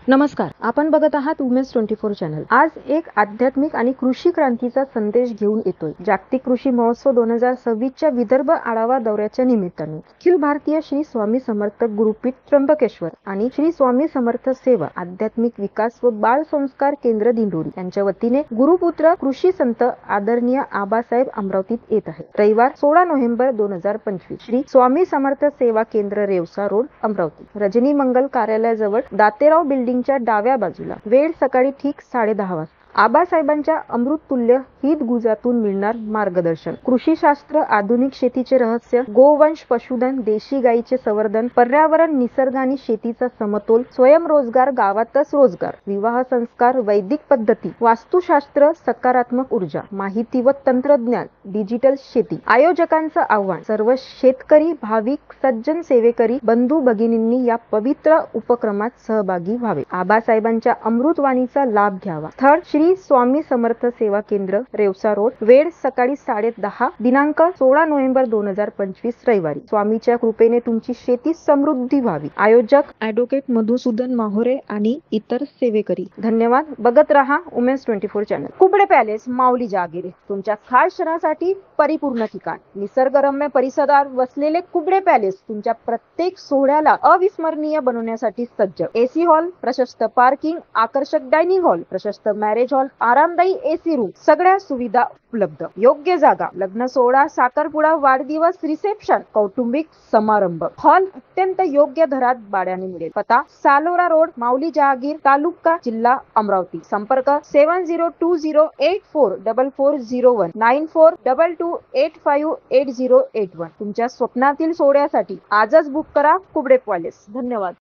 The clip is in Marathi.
नमस्कार, आपण बघत आहात उमेश 24 चॅनल। आज एक आध्यात्मिक आणि कृषी क्रांतीचा संदेश घेऊन येतोय। जागतिक कृषी महोत्सव 2026 च्या विदर्भ आढावा दौऱ्याच्या निमित्ताने अखिल भारतीय श्री स्वामी समर्थ गुरुपीठ त्र्यंबकेश्वर आणि श्री स्वामी समर्थ सेवा आध्यात्मिक विकास व बाल संस्कार केंद्र दिंडोरी यांच्या वतीने गुरुपुत्र कृषी संत आदरणीय आबासाहेब अमरावतीत येत आहे। रविवार 16 नोव्हेंबर 2025 श्री स्वामी समर्थ सेवा केंद्र रेवसा रोड अमरावती, रजनी मंगल कार्यालयाजवळ दातेराव बिल्डिंग च्या डाव्या बाजूला। वेळ सकाळी ठीक 10:30 वाजता। आबासाहेबांच्या अमृततुल्य हितगुजातून मिळणार मार्गदर्शन, कृषीशास्त्र, आधुनिक शेतीचे रहस्य, गोवंश, पशुधन, देशी गायीचे संवर्धन, पर्यावरण, निसर्ग आणि शेतीचा समतोल, स्वयंरोजगार, गावातच रोजगार, विवाह संस्कार, वैदिक पद्धती, वास्तुशास्त्र, सकारात्मक ऊर्जा, माहिती व तंत्रज्ञान, डिजिटल शेती। आयोजकांचं आव्हान, सर्व शेतकरी, भाविक, सज्जन सेवेकरी बंधू भगिनींनी या पवित्र उपक्रमात सहभागी व्हावे। आबासाहेबांच्या अमृतवाणीचा लाभ घ्यावा। स्थळ श्री स्वामी समर्थ सेवा केंद्र रेवसा रोड, वेळ सकाळी 10:30, दिनांक 16 नोव्हेंबर 2025 रविवारी। स्वामीच्या कृपेने तुमची शेती समृद्धी व्हावी। आयोजक ॲडव्होकेट मधुसूदन माहोरे आणि इतर सेवेकरी। धन्यवाद। बघत रहा उमेश 24 चॅनल। कुबडे पॅलेस, माऊली जहागिरी, तुमच्या खास क्षणासाठी परिपूर्ण ठिकाण। निसर्गरम्य परिसरात वसलेले कुबडे पॅलेस तुमच्या प्रत्येक सोहळ्याला अविस्मरणीय बनवण्यासाठी सज्ज। एसी हॉल, प्रशस्त पार्किंग, आकर्षक डायनिंग हॉल, प्रशस्त मॅरेज हॉल, आरामदायी एसी रूम, सगळ्या सुविधा उपलब्ध। योग्य जागा, लग्न सोहळा, साखरपुडा, वाढदिवस, रिसेप्शन, कौटुंबिक समारंभ। हॉल अत्यंत योग्य दरात भाड्याने मिळेल। पत्ता सालोरा रोड, माऊली जहागीर, तालुका, जिल्हा अमरावती। संपर्क 7020844401 9422858081। तुमच्या स्वप्नातील सोहळ्यासाठी आजच बुक करा कुबडे पॅलेस। धन्यवाद।